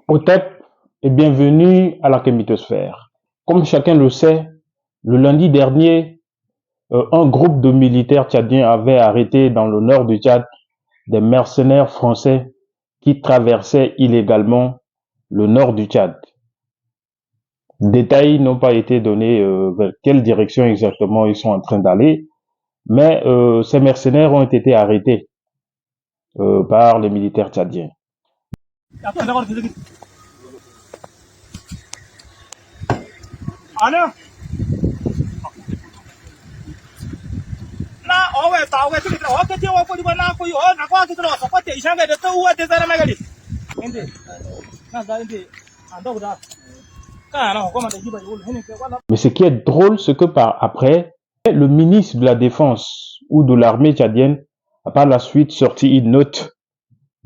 Otep et bienvenue à la Kémitosphère. Comme chacun le sait, le lundi dernier, un groupe de militaires tchadiens avait arrêté dans le nord du Tchad des mercenaires français qui traversaient illégalement le nord du Tchad. Détails n'ont pas été donnés vers quelle direction exactement ils sont en train d'aller, mais ces mercenaires ont été arrêtés par les militaires tchadiens. Mais ce qui est drôle, c'est que par après, le ministre de la Défense ou de l'armée tchadienne a par la suite sorti une note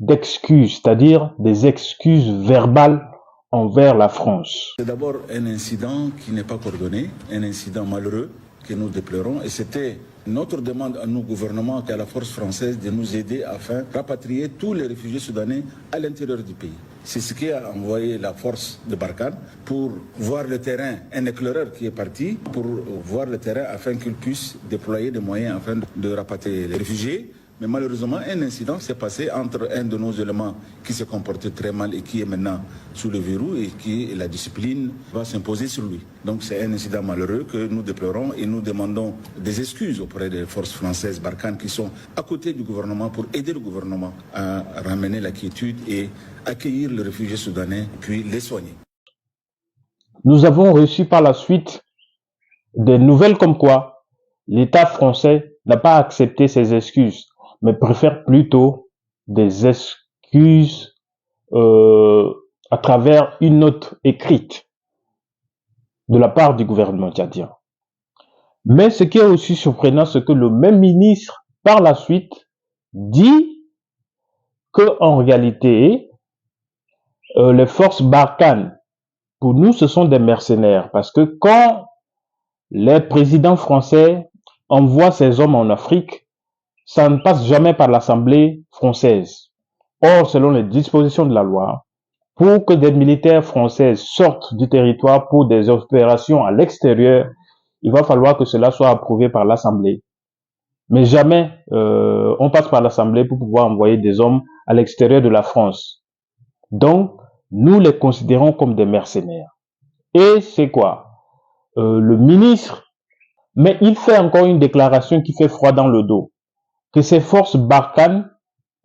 d'excuses, c'est-à-dire des excuses verbales envers la France. C'est d'abord un incident qui n'est pas coordonné, un incident malheureux que nous déplorons, et c'était notre demande à nos gouvernements et à la force française de nous aider afin de rapatrier tous les réfugiés soudanais à l'intérieur du pays. C'est ce qui a envoyé la force de Barkhane pour voir le terrain, un éclaireur qui est parti pour voir le terrain afin qu'il puisse déployer des moyens afin de rapatrier les réfugiés. Mais malheureusement, un incident s'est passé entre un de nos éléments qui se comportait très mal et qui est maintenant sous le verrou et qui la discipline va s'imposer sur lui. Donc c'est un incident malheureux que nous déplorons et nous demandons des excuses auprès des forces françaises Barkhane qui sont à côté du gouvernement pour aider le gouvernement à ramener la quiétude et accueillir les réfugiés soudanais puis les soigner. Nous avons reçu par la suite des nouvelles comme quoi l'État français n'a pas accepté ces excuses, mais préfère plutôt des excuses à travers une note écrite de la part du gouvernement tchadien. Mais ce qui est aussi surprenant, c'est que le même ministre, par la suite, dit que en réalité, les forces Barkhane, pour nous, ce sont des mercenaires, parce que quand les présidents français envoient ces hommes en Afrique, ça ne passe jamais par l'Assemblée française. Or, selon les dispositions de la loi, pour que des militaires français sortent du territoire pour des opérations à l'extérieur, il va falloir que cela soit approuvé par l'Assemblée. Mais jamais on passe par l'Assemblée pour pouvoir envoyer des hommes à l'extérieur de la France. Donc, nous les considérons comme des mercenaires. Et c'est quoi? Le ministre, mais il fait encore une déclaration qui fait froid dans le dos, que ces forces Barkhane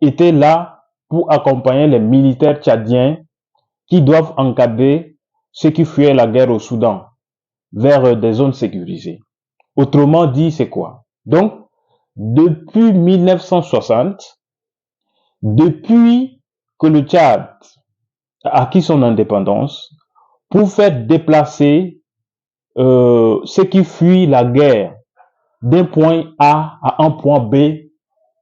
étaient là pour accompagner les militaires tchadiens qui doivent encadrer ceux qui fuyaient la guerre au Soudan vers des zones sécurisées. Autrement dit, c'est quoi? Donc, depuis 1960, depuis que le Tchad a acquis son indépendance, pour faire déplacer ceux qui fuient la guerre d'un point A à un point B,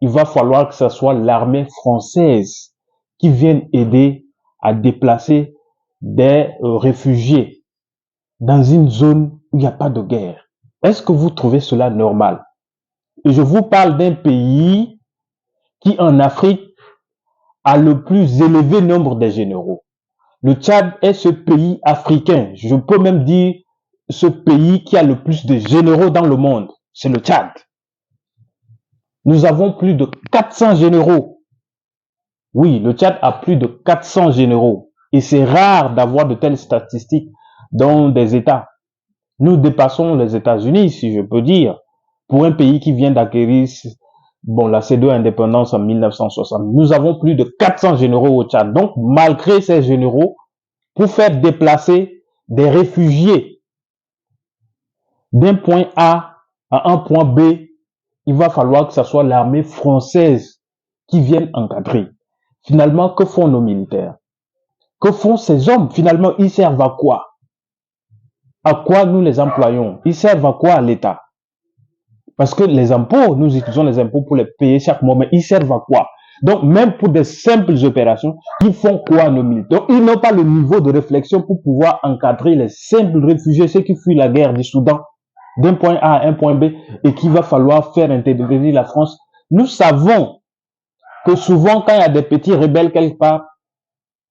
il va falloir que ce soit l'armée française qui vienne aider à déplacer des réfugiés dans une zone où il n'y a pas de guerre. Est-ce que vous trouvez cela normal? Et je vous parle d'un pays qui, en Afrique, a le plus élevé nombre de généraux. Le Tchad est ce pays africain, je peux même dire ce pays qui a le plus de généraux dans le monde. C'est le Tchad. Nous avons plus de 400 généraux. Oui, le Tchad a plus de 400 généraux. Et c'est rare d'avoir de telles statistiques dans des États. Nous dépassons les États-Unis, si je peux dire, pour un pays qui vient d'acquérir la C2 indépendance en 1960. Nous avons plus de 400 généraux au Tchad. Donc, malgré ces généraux, pour faire déplacer des réfugiés d'un point A à un point B, il va falloir que ce soit l'armée française qui vienne encadrer. Finalement, que font nos militaires? Que font ces hommes? Finalement, ils servent à quoi? À quoi nous les employons? Ils servent à quoi à l'État? Parce que les impôts, nous utilisons les impôts pour les payer chaque mois, mais ils servent à quoi? Donc, même pour des simples opérations, ils font quoi nos militaires? Donc, ils n'ont pas le niveau de réflexion pour pouvoir encadrer les simples réfugiés, ceux qui fuient la guerre du Soudan, d'un point A à un point B, et qu'il va falloir faire intervenir la France. Nous savons que souvent, quand il y a des petits rebelles quelque part,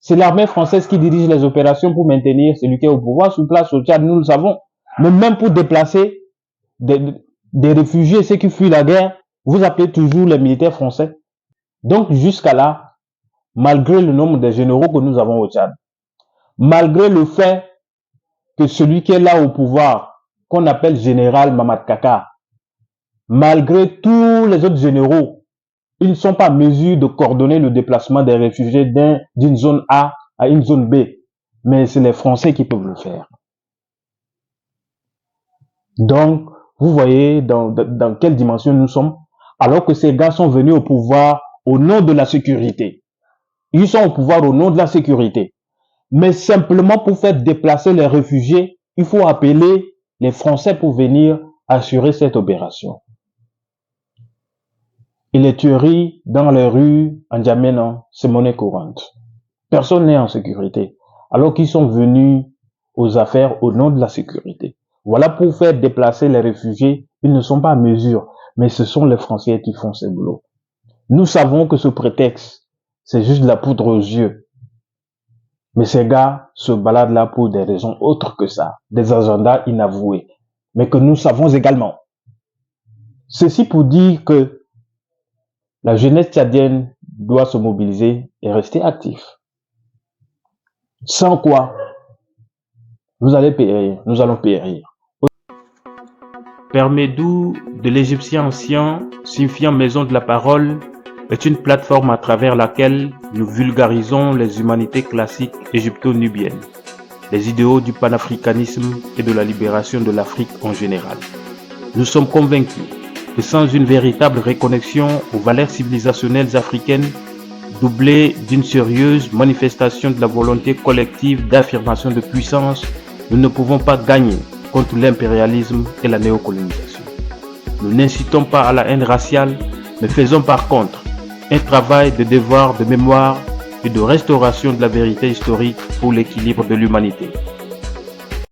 C'est l'armée française qui dirige les opérations pour maintenir celui qui est au pouvoir sur place au Tchad, nous le savons. Mais même pour déplacer des réfugiés, ceux qui fuient la guerre, vous appelez toujours les militaires français. Donc jusqu'à là, malgré le nombre de généraux que nous avons au Tchad, malgré le fait que celui qui est là au pouvoir, qu'on appelle général Mamad Kaka, malgré tous les autres généraux, ils ne sont pas en mesure de coordonner le déplacement des réfugiés d'une zone A à une zone B. Mais c'est les Français qui peuvent le faire. Donc, vous voyez dans quelle dimension nous sommes, alors que ces gars sont venus au pouvoir au nom de la sécurité. Ils sont au pouvoir au nom de la sécurité. Mais simplement pour faire déplacer les réfugiés, il faut appeler les Français pour venir assurer cette opération. Et les tueries dans les rues en N'Djamena, c'est monnaie courante. Personne n'est en sécurité, alors qu'ils sont venus aux affaires au nom de la sécurité. Voilà pour faire déplacer les réfugiés, ils ne sont pas à mesure, mais ce sont les Français qui font ce boulot. Nous savons que ce prétexte, c'est juste de la poudre aux yeux. Mais ces gars se baladent là pour des raisons autres que ça, des agendas inavoués, mais que nous savons également. Ceci pour dire que la jeunesse tchadienne doit se mobiliser et rester active. Sans quoi, vous allez périr, nous allons périr. Permédou de l'égyptien ancien, signifiant maison de la parole, est une plateforme à travers laquelle nous vulgarisons les humanités classiques égypto-nubiennes, les idéaux du panafricanisme et de la libération de l'Afrique en général. Nous sommes convaincus que sans une véritable reconnexion aux valeurs civilisationnelles africaines, doublée d'une sérieuse manifestation de la volonté collective d'affirmation de puissance, nous ne pouvons pas gagner contre l'impérialisme et la néocolonisation. Nous n'incitons pas à la haine raciale, mais faisons par contre un travail de devoir de mémoire et de restauration de la vérité historique pour l'équilibre de l'humanité.